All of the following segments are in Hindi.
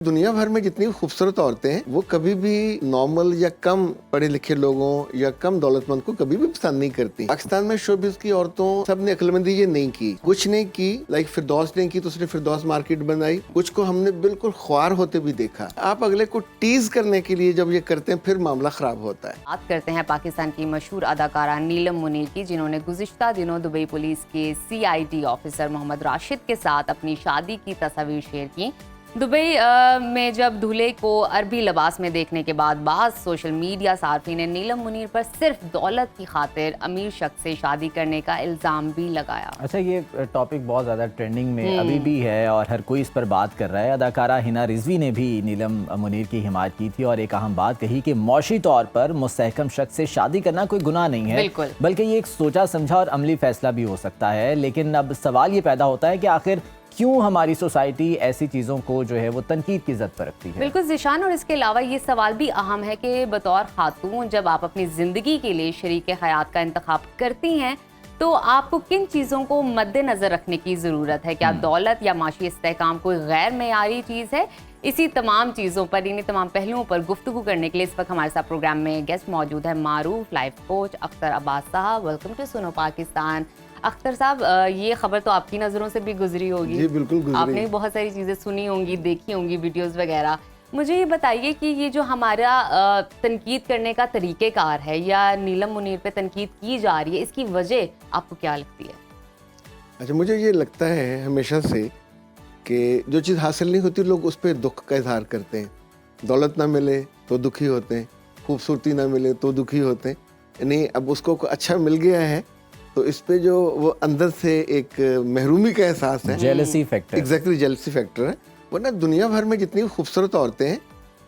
दुनिया भर में जितनी खूबसूरत औरतें हैं वो कभी भी नॉर्मल या कम पढ़े लिखे लोगों या कम दौलतमंद को कभी भी पसंद नहीं करती। पाकिस्तान में शोबिज़ की औरतों सब ने अक्लमंदी ये नहीं की, कुछ ने की, लाइक फिरदौस ने की तो उसने फिरदौस मार्केट बनाई, कुछ को हमने बिल्कुल ख्वार होते भी देखा। आप अगले को टीज करने के लिए जब ये करते हैं फिर मामला खराब होता है। बात करते हैं पाकिस्तान की मशहूर अदाकारा नीलम मुनीर की, जिन्होंने गुज़िश्ता दिनों दुबई पुलिस के CID ऑफिसर मोहम्मद राशिद के साथ अपनी शादी की तस्वीर शेयर की। दुबई में जब दूल्हे को अरबी लिबास में देखने के बाद बाज़ सोशल मीडिया सार्फिन ने नीलम मुनीर पर सिर्फ दौलत की खातिर अमीर शख्स से शादी करने का इल्ज़ाम भी लगाया। अच्छा, ये टॉपिक बहुत ज़्यादा ट्रेंडिंग में अभी भी है और हर कोई इस पर बात कर रहा है। अदाकारा हिना रिजवी ने भी नीलम मुनीर की हिमायत की थी और एक अहम बात कही कि मौशी तौर पर मुस्तहकम शख्स से शादी करना कोई गुनाह नहीं है, बल्कि ये एक सोचा समझा और अमली फैसला भी हो सकता है। लेकिन अब सवाल ये पैदा होता है कि आखिर क्यों हमारी सोसाइटी ऐसी चीज़ों को जो है वो तनकीद की इज़्ज़त पर रखती है। बिल्कुल ज़िशान, और इसके अलावा ये सवाल भी अहम है कि बतौर खातून जब आप अपनी ज़िंदगी के लिए शरीक हयात का इंतखाब करती हैं तो आपको किन चीज़ों को मद्देनज़र रखने की ज़रूरत है। क्या दौलत या माशी इस्तेहकाम कोई गैर मेयारी चीज़ है? इसी तमाम चीज़ों पर, इन्हीं तमाम पहलुओं पर गुफ्तगू करने के लिए इस वक्त हमारे साथ प्रोग्राम में गेस्ट मौजूद है मारूफ life coach Akhtar Abbas Sahab. Welcome to सुनो पाकिस्तान। अख्तर साहब, ये खबर तो आपकी नज़रों से भी गुजरी होगी। जी बिल्कुल गुजरी। आपने बहुत सारी चीज़ें सुनी होंगी, देखी होंगी, वीडियोस वगैरह। मुझे ये बताइए कि ये जो हमारा तनकीद करने का तरीक़ेकार है या नीलम मुनीर पे तनकीद की जा रही है, इसकी वजह आपको क्या लगती है? अच्छा, मुझे ये लगता है हमेशा से कि जो चीज़ हासिल नहीं होती लोग उस पर दुख का इजहार करते हैं। दौलत ना मिले तो दुखी होते हैं, खूबसूरती ना मिले तो दुखी होते हैं। यानी अब उसको अच्छा मिल गया है तो इस पे जो वो अंदर से एक महरूमी का एहसास है, jealousy factor, exactly jealousy factor है। वरना दुनिया भर में जितनी खूबसूरत औरतें हैं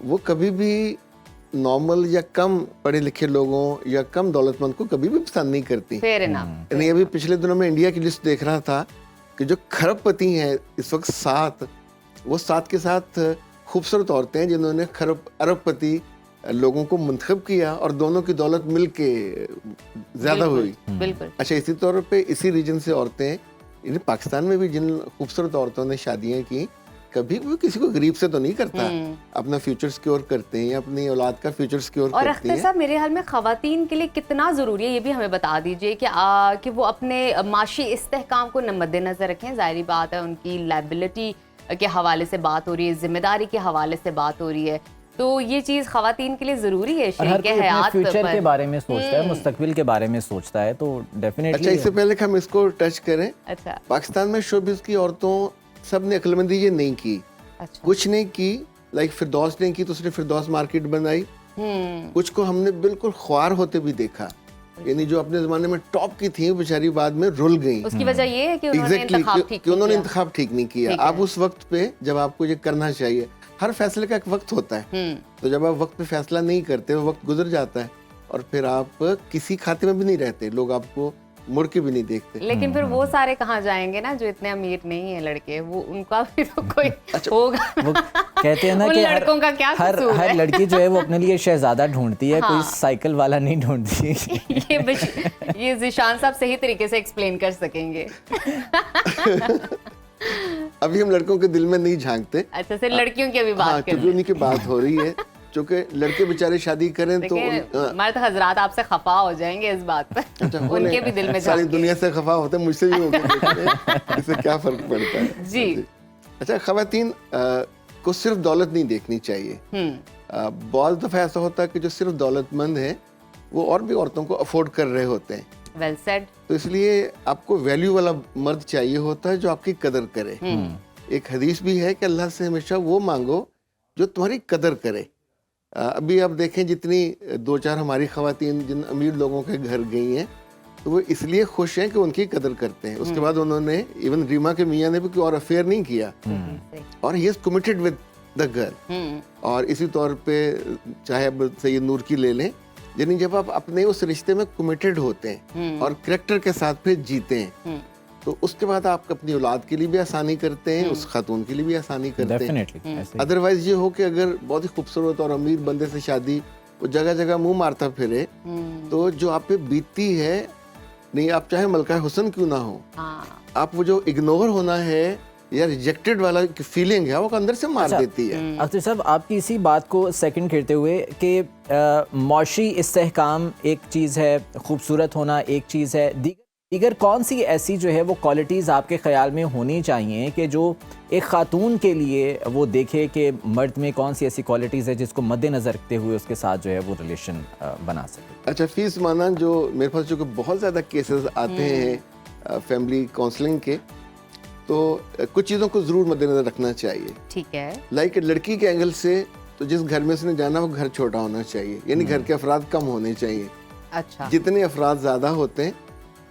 वो कभी भी नॉर्मल या कम पढ़े लिखे लोगों या कम दौलतमंद को कभी भी पसंद नहीं करती। Fair enough. यानी अभी पिछले दिनों में इंडिया की लिस्ट देख रहा था कि जो खरबपति हैं इस वक्त 7, वो 7 के साथ खूबसूरत औरतें हैं जिन्होंने अरबपति लोगों को मुंतखब किया और दोनों की दौलत मिल के ज़्यादा हुई। बिल्कुल। अच्छा, इसी तौर पे इसी रीजन से औरतें, पाकिस्तान में भी जिन खूबसूरत औरतों ने शादियाँ की, कभी भी किसी को गरीब से तो नहीं करता, अपना फ्यूचर सिक्योर करते हैं, अपनी औलाद का फ्यूचर सिक्योर करते हैं। और अख्तर साहब, मेरे ख्याल में ख़वातीन के लिए कितना ज़रूरी है ये भी हमें बता दीजिए कि वो अपने माशी इस्तेहकाम को मद्देनज़र रखें। ज़ाहिर बात है उनकी लायबिलिटी के हवाले से बात हो रही है, जिम्मेदारी के हवाले से बात हो रही है, तो ये चीज़ ख़वातीन के लिए ज़रूरी है। हर कोई अपने फ्यूचर के बारे में सोचता है, मुस्तकबिल के बारे में सोचता है, तो डेफिनेटली। अच्छा, इससे पहले कि हम इसको टच करें, अच्छा, पाकिस्तान में शोबिज़ की औरतों सब ने अक्लमंदी ये नहीं की। अच्छा, कुछ ने की, लाइक फिरदौस ने की तो उसने फिरदौस मार्केट बनाई, कुछ को हमने बिल्कुल ख्वार होते भी देखा। यानी जो अपने ज़माने में टॉप की थी बेचारी बाद में रुल गई। उसकी वजह ये है कि उन्होंने इंतखाब ठीक नहीं किया। आप उस वक्त पे जब आपको ये करना चाहिए, हर फैसले का एक वक्त होता है, तो जब आप वक्त पे फैसला नहीं करते वो वक्त गुजर जाता है और फिर आप किसी खाते में भी नहीं रहते, लोग आपको मुड़ के भी नहीं देखते। लेकिन फिर वो सारे कहाँ जाएंगे ना जो इतने अमीर नहीं है लड़के, वो उनका भी तो कोई होगा। वो कहते हैं ना कि लड़कों का क्या हर लड़की जो है वो अपने लिए शहजादा ढूंढती है, कोई साइकिल वाला नहीं ढूंढती। ये ज़िशान साहब सही तरीके से एक्सप्लेन कर सकेंगे। अभी हम लड़कों के दिल में नहीं झांकते। अच्छा, सिर्फ लड़कियों की अभी बात कर रहे हैं। उन्हीं की बात हो रही है, क्योंकि लड़के बेचारे शादी करें तो मर्द हजरात आपसे खफा हो जाएंगे इस बात पर। अच्छा, उनके भी दिल में सारी दुनिया से खफा होते हैं, मुझसे भी होंगे। इससे क्या फर्क पड़ता है जी। अच्छा, खवातीन को सिर्फ दौलत नहीं देखनी चाहिए। बहुत दफा ऐसा होता है कि जो सिर्फ दौलतमंद है वो और भी औरतों को अफोर्ड कर रहे होते हैं। Well said. तो इसलिए आपको वैल्यू वाला मर्द चाहिए होता है जो आपकी कदर करे। एक हदीस भी है कि अल्लाह से हमेशा वो मांगो जो तुम्हारी कदर करे। अभी आप देखें जितनी 2-4 हमारी खवातीन जिन अमीर लोगों के घर गई हैं तो वो इसलिए खुश हैं कि उनकी कदर करते हैं। उसके बाद उन्होंने, इवन रीमा के मियाँ ने भी कोई और अफेयर नहीं किया और he is committed with the girl. और इसी तौर पे चाहे अब सैयद नूर की ले लें, यानी जब आप अपने उस रिश्ते में कमिटेड होते हैं और करेक्टर के साथ फिर जीते हैं तो उसके बाद आप अपनी औलाद के लिए भी आसानी करते हैं, उस खातून के लिए भी आसानी करते हैं। अदरवाइज ये हो कि अगर बहुत ही खूबसूरत और अमीर बंदे से शादी, वो जगह जगह मुंह मारता फिरे तो जो आप पे बीतती है, नहीं आप चाहे मलका हुसन क्यों ना हो, आप वो जो इग्नोर होना है या रिजेक्टेड वाला फीलिंग है वो अंदर से मार देती है। अख्तर साहब, आपकी इसी बात को सेकंड करते हुए कि मौशी इस्तेहकाम एक चीज़ है, खूबसूरत होना एक चीज़ है, दीगर कौन सी ऐसी जो है वो क्वालिटीज़ आपके ख्याल में होनी चाहिए कि जो एक ख़ातून के लिए वो देखे कि मर्द में कौन सी ऐसी क्वालिटीज़ है जिसको मद्देनज़र रखते हुए उसके साथ जो है वो रिलेशन बना सके? अच्छा, फीस माना जो मेरे पास जो कि बहुत ज़्यादा केसेस आते हैं फैमिली काउंसलिंग के, तो कुछ चीज़ों को ज़रूर मद्देनज़र रखना चाहिए। ठीक है। लाइक लड़की के एंगल से तो जिस घर में उसने जाना वो घर छोटा होना चाहिए, यानी घर के अफराद कम होने चाहिए। अच्छा। जितने अफराद ज़्यादा होते हैं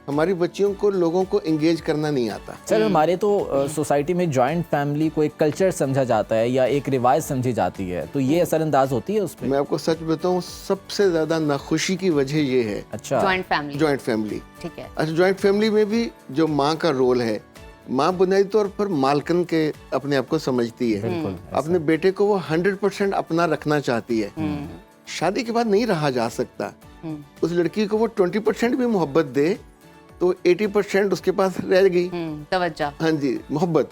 हमारी बच्चियों को लोगों को एंगेज करना नहीं आता। सर, हमारे तो सोसाइटी में जॉइंट फैमिली को एक कल्चर समझा जाता है या एक रिवाज समझी जाती है, तो ये असरअंदाज होती है उस पर? मैं आपको सच बताऊं, सबसे ज़्यादा नाखुशी की वजह ये है अच्छा, जॉइंट फैमिली। Joint family. ठीक है। अच्छा, जॉइंट फैमिली में भी जो माँ का रोल है, माँ बुनियादी तौर पर मालकन के अपने आप को समझती है। बिल्कुल, अपने बेटे को वो 100% अपना रखना चाहती है। शादी के बाद नहीं रहा जा सकता। उस लड़की को वो 20% भी मोहब्बत दे तो 80% उसके पास रह गई। तवज्जो। हाँ जी, मोहब्बत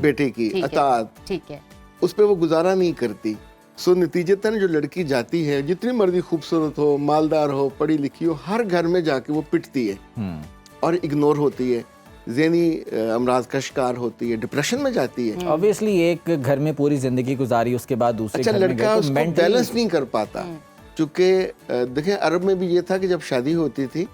बेटे की, अताअत, ठीक है, उस पे वो गुजारा नहीं करती। सो नतीजतन जो लड़की जाती है, जितनी मर्जी खूबसूरत हो, मालदार हो, पढ़ी लिखी हो, हर घर में जाके वो पिटती है और इग्नोर होती है, ज़हनी अमराज का शिकार होती है, डिप्रेशन में जाती है। ऑब्वियसली एक घर में पूरी जिंदगी गुजारी, उसके बाद दूसरे अच्छा, घर में लड़का गए उसको तो बैलेंस नहीं कर पाता। चूँकि देखें, अरब में भी ये था कि जब शादी होती थी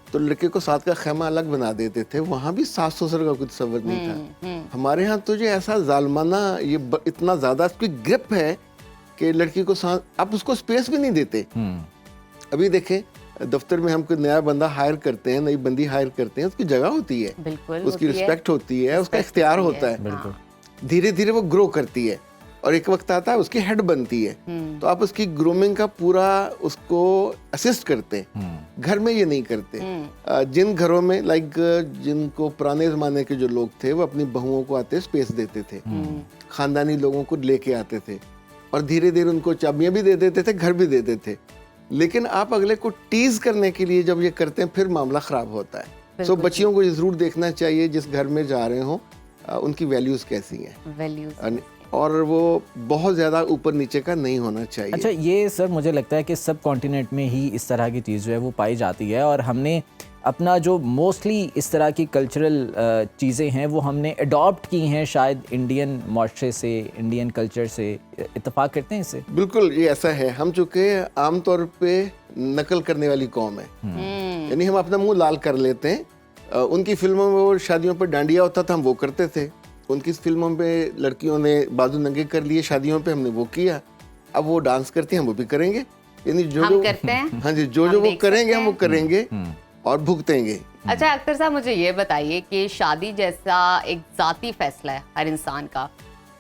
तो लड़के को साथ का खेमा अलग बना देते थे, वहाँ भी सास ससुर का कुछ तसव्वुर नहीं था। हमारे यहाँ तो जो ऐसा जालमाना, ये इतना ज़्यादा उसकी ग्रिप है कि लड़की को साथ आप उसको स्पेस भी नहीं देते। अभी देखें, दफ्तर में हम कोई नया बंदा हायर करते हैं, नई बंदी हायर करते हैं, उसकी जगह होती है, बिल्कुल उसकी रिस्पेक्ट होती है, उसका इख्तियार होता है। बिल्कुल। धीरे धीरे वो ग्रो करती है और एक वक्त आता है उसकी हेड बनती है, तो आप उसकी ग्रूमिंग का पूरा उसको असिस्ट करते हैं। घर में ये नहीं करते। जिन घरों में लाइक जिनको पुराने जमाने के जो लोग थे वो अपनी बहुओं को आते स्पेस देते थे, खानदानी लोगों को लेके आते थे और धीरे धीरे उनको चाबियां भी दे देते थे, घर भी दे देते थे। लेकिन आप अगले को टीज करने के लिए जब ये करते हैं फिर मामला खराब होता है। सो बच्चियों को ये जरूर देखना चाहिए जिस घर में जा रहे हो उनकी वैल्यूज कैसी हैं, वैल्यूज, और वो बहुत ज़्यादा ऊपर नीचे का नहीं होना चाहिए। अच्छा, ये सर मुझे लगता है कि सब कॉन्टिनेंट में ही इस तरह की चीज़ जो है वो पाई जाती है और हमने अपना जो मोस्टली इस तरह की कल्चरल चीज़ें हैं वो हमने अडॉप्ट की हैं शायद इंडियन माशरे से, इंडियन कल्चर से। इत्तेफाक करते हैं इससे? बिल्कुल, ये ऐसा है। हम चूँकि आमतौर पे नकल करने वाली कौम है, यानी हम अपना मुंह लाल कर लेते हैं। उनकी फिल्मों में वो शादियों पर डांडिया होता था, हम वो करते थे। उनकी फिल्मों में लड़कियों ने बाजू नंगे कर लिए, शादियों पे हमने वो किया। अब वो डांस करती हैं, हम वो भी करेंगे। यानी जो हम जो करते हैं, हाँ जी, जो जो वो करेंगे हम वो करेंगे और भुगतेंगे। अच्छा अख्तर साहब, मुझे ये बताइए कि शादी जैसा एक जाती फैसला है हर इंसान का,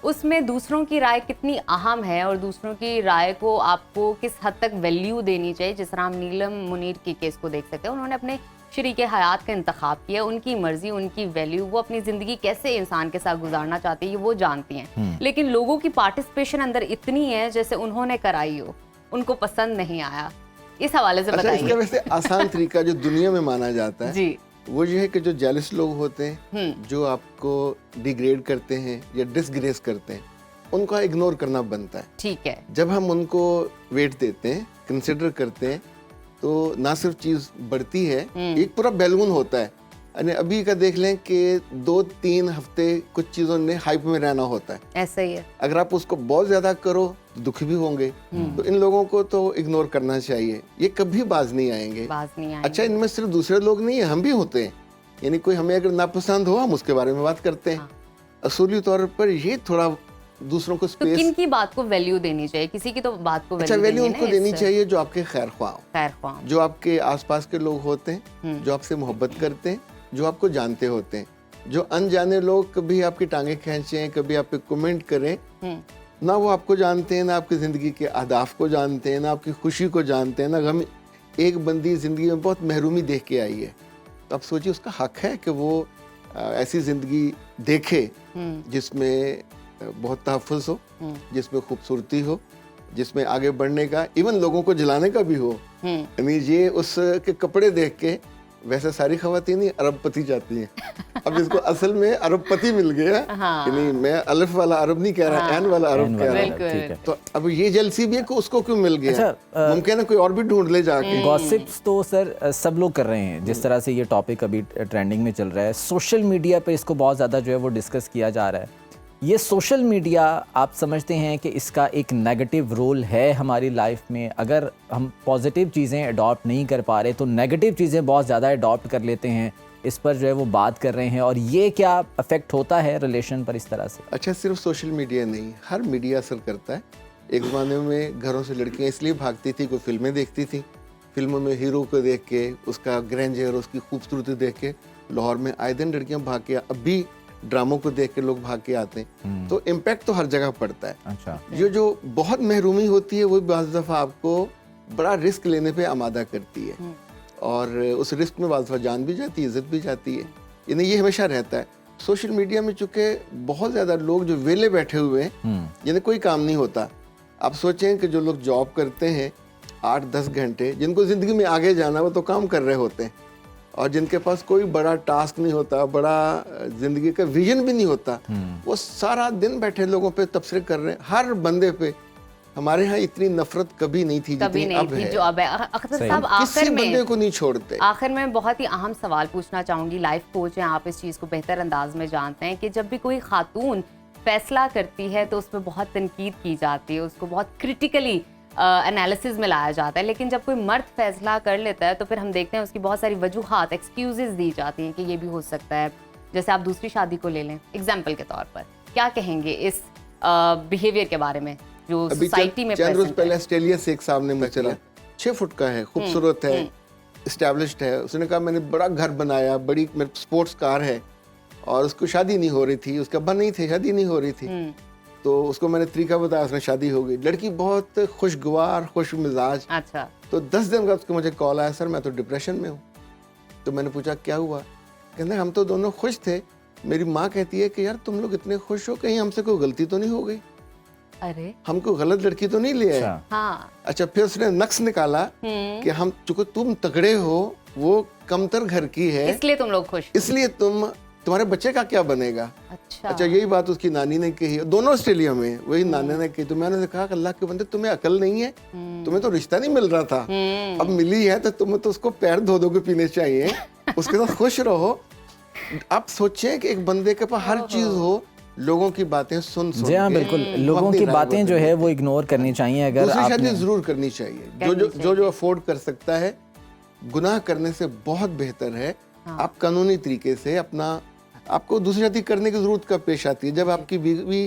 उसमें दूसरों की राय कितनी अहम है और दूसरों की राय को आपको किस हद तक वैल्यू देनी चाहिए? जिस तरह हम नीलम मुनीर के केस को देख सकते हैं, उन्होंने अपने शरीके हयात का इंतखाब किया, उनकी मर्जी, उनकी वैल्यू, वो अपनी ज़िंदगी कैसे इंसान के साथ गुजारना चाहती है वो जानती हैं, लेकिन लोगों की पार्टिसिपेशन अंदर इतनी है जैसे उन्होंने कराई हो, उनको पसंद नहीं आया। इस हवाले से अच्छा, इसका बताइए। वैसे आसान तरीका जो दुनिया में माना जाता है जी, वो ये है कि जो जेलस लोग होते हैं, जो आपको डिग्रेड करते हैं या डिसग्रेस करते हैं, उनका इग्नोर करना बनता है। ठीक है। जब हम उनको वेट देते हैं, कंसिडर करते हैं, तो ना सिर्फ चीज़ बढ़ती है, एक पूरा बैलून होता है। यानी अभी का देख लें कि 2-3 हफ्ते कुछ चीज़ों ने हाइप में रहना होता है। ऐसा ही है। अगर आप उसको बहुत ज़्यादा करो तो दुखी भी होंगे। तो इन लोगों को तो इग्नोर करना चाहिए, ये कभी बाज नहीं आएंगे। बाज नहीं आएंगे। अच्छा, इनमें सिर्फ दूसरे लोग नहीं है, हम भी होते हैं। यानी कोई हमें अगर नापसंद हो हम उसके बारे में बात करते हैं। असूली तौर पर ये थोड़ा दूसरों को तो स्पेस, किन की बात को वैल्यू देनी चाहिए? किसी की तो बात को अच्छा वैल्यू उनको देनी चाहिए जो आपके खैर ख्वाह हो, खैर ख्वाह, जो आपके आसपास के लोग होते हैं, जो आपसे मोहब्बत करते हैं, जो आपको जानते होते हैं। जो अनजाने लोग कभी आपकी टांगे खींचें, कभी आप पे कमेंट करें, ना वो आपको जानते हैं, ना आपकी ज़िंदगी के अहदाफ को जानते हैं, ना आपकी खुशी को जानते हैं, ना गम। एक बंदी ज़िंदगी में बहुत महरूमी देख के आई है, तो आप सोचिए उसका हक है कि वो ऐसी ज़िंदगी देखे जिसमें बहुत तहफ़्फ़ुज़ हो, जिसमें खूबसूरती हो, जिसमें आगे बढ़ने का, इवन लोगों को जलाने का भी हो। यानी ये उसके कपड़े देख के वैसे सारी ख़वातीन ही अरबपति जाती हैं। अब इसको असल में अरबपति मिल गया। हाँ। कि नहीं, मैं अलिफ वाला अरब नहीं कह रहा, एन वाला अरब एन कह वाला, रहा बिल्कुल। ठीक है। तो अब ये जेलसी भी है कि उसको क्यों मिल गया। अच्छा, मुमकिन है कोई और भी ढूंढ ले जाके। गॉसिप्स तो सर सब लोग कर रहे हैं, जिस तरह से ये टॉपिक अभी ट्रेंडिंग में चल रहा है, सोशल मीडिया पे इसको बहुत ज़्यादा जो है वो डिस्कस किया जा रहा है। ये सोशल मीडिया आप समझते हैं कि इसका एक नेगेटिव रोल है हमारी लाइफ में? अगर हम पॉजिटिव चीज़ें अडॉप्ट नहीं कर पा रहे तो नेगेटिव चीज़ें बहुत ज़्यादा अडॉप्ट कर लेते हैं, इस पर जो है वो बात कर रहे हैं, और ये क्या अफेक्ट होता है रिलेशन पर इस तरह से? अच्छा, सिर्फ सोशल मीडिया नहीं, हर मीडिया असर करता है। एक ज़माने में घरों से लड़कियां इसलिए भागती थी, कोई फिल्में देखती थी, फिल्मों में हीरो को देख के, उसका ग्रैंडयर, उसकी खूबसूरती देख के लाहौर में आए दिन लड़कियां भाग के, अब भी ड्रामों को देख के लोग भाग के आते हैं। तो इम्पैक्ट तो हर जगह पड़ता है। अच्छा, ये जो बहुत महरूमी होती है वो बाज़ दफ़ा आपको बड़ा रिस्क लेने पे आमादा करती है, और उस रिस्क में बाज़ दफ़ा जान भी जाती है, इज्जत भी जाती है। यानी ये हमेशा रहता है। सोशल मीडिया में चूँकि बहुत ज़्यादा लोग जो वेले बैठे हुए हैं, यानी कोई काम नहीं होता। आप सोचें कि जो लोग जॉब करते हैं 8-10 घंटे, जिनको ज़िंदगी में आगे जाना वो तो काम कर रहे होते हैं, और जिनके पास कोई बड़ा टास्क नहीं होता, बड़ा ज़िंदगी का विजन भी नहीं होता, वो सारा दिन बैठे लोगों पे तबसरे कर रहे हैं, हर बंदे पे। हमारे यहाँ इतनी नफरत कभी नहीं थी कभी जितनी नहीं अब थी है। जो अब है। अख्तर साहब, किसी आखिर बंदे में को नहीं छोड़ते। आखिर में बहुत ही अहम सवाल पूछना चाहूंगी। लाइफ कोच हैं आप, इस चीज़ को बेहतर अंदाज में जानते हैं कि जब भी कोई खातून फैसला करती है तो उसमें बहुत तनकीद की जाती है, उसको बहुत क्रिटिकली एनालिसिस में लाया जाता है, लेकिन जब कोई मर्द फैसला कर लेता है तो फिर हम देखते हैं उसकी बहुत सारी वजूहात, एक्सक्यूजेस दी जाती हैं कि ये भी हो सकता है। जैसे आप दूसरी शादी को ले लें एग्जाम्पल के तौर पर, क्या कहेंगे इस बिहेवियर के बारे में जो अभी सोसाइटी में चंद रोज present पहले है? ऑस्ट्रेलिया से एक सामने में चला, 6 फुट का है, खूबसूरत है, एस्टेब्लिश्ड है। उसने कहा मैंने बड़ा घर बनाया, बड़ी मेरे स्पोर्ट्स कार है, और उसको शादी नहीं हो रही थी, उसके अब्बा नहीं थे, शादी नहीं हो रही थी। तो उसको मैंने तरीका बताया, उसने शादी हो गई। लड़की बहुत खुशगवार, खुश मिजाज। अच्छा, तो 10 दिन बाद उसको मुझे कॉल आया, सर मैं तो डिप्रेशन में हूँ। तो मैंने पूछा क्या हुआ? कहते हम तो दोनों खुश थे, मेरी माँ कहती है कि यार तुम लोग इतने खुश हो, कहीं हमसे कोई गलती तो नहीं हो गई, अरे हमको गलत लड़की तो नहीं ले आए। हाँ, अच्छा, फिर उसने नक्श निकाला कि हम चूंकि तुम तगड़े हो, वो कमतर घर की है, इसलिए तुम लोग खुश हो। इसलिए तुम्हारे बच्चे का क्या बनेगा। अच्छा, अच्छा, यही बात उसकी नानी ने कही, दोनों ऑस्ट्रेलिया में वही नानी ने कही। तो मैंने कहा कि अल्लाह के बंदे, तुम्हें अकल नहीं है, तुम्हें तो रिश्ता नहीं मिल रहा था, अब मिली है तो तुम्हें तो उसको पैर धो धो के पीने चाहिए, उसके साथ खुश रहो। आप सोचें कि एक बंदे के पास हर चीज हो, लोगों की बातें सुन जी हाँ, के बिल्कुल, लोगों वक्त की नहीं बातें जो बदलती। है वो इग्नोर करनी चाहिए। अगर दूसरी शादी आपने जरूर करनी चाहिए, जो अफोर्ड कर सकता है। गुनाह करने से बहुत बेहतर है आप कानूनी तरीके से अपना, आपको दूसरी शादी करने की जरूरत कब पेश आती है? जब आपकी बीवी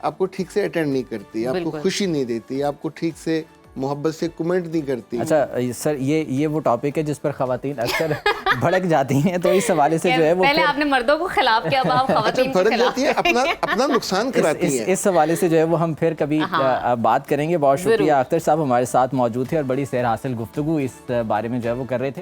आपको ठीक से अटेंड नहीं करती, आपको बिल्कुल। खुशी नहीं देती, आपको ठीक से मोहब्बत से कमेंट नहीं करती। अच्छा सर, ये वो टॉपिक है जिस पर खवातीन अक्सर भड़क जाती हैं, तो इस हवाले से जो है वो पहले फिर आपने मर्दों को खिलाफ किया, अब आप अच्छा, खवातीन के फर्क खिलाफ। जाती है, अपना नुकसान कराती है। इस हवाले से जो है वो हम फिर कभी बात करेंगे। बहुत शुक्रिया, जरूर। अख्तर साहब हमारे साथ मौजूद थे और बड़ी सैर हासिल गुफ्तगू इस बारे में जो है वो कर रहे थे।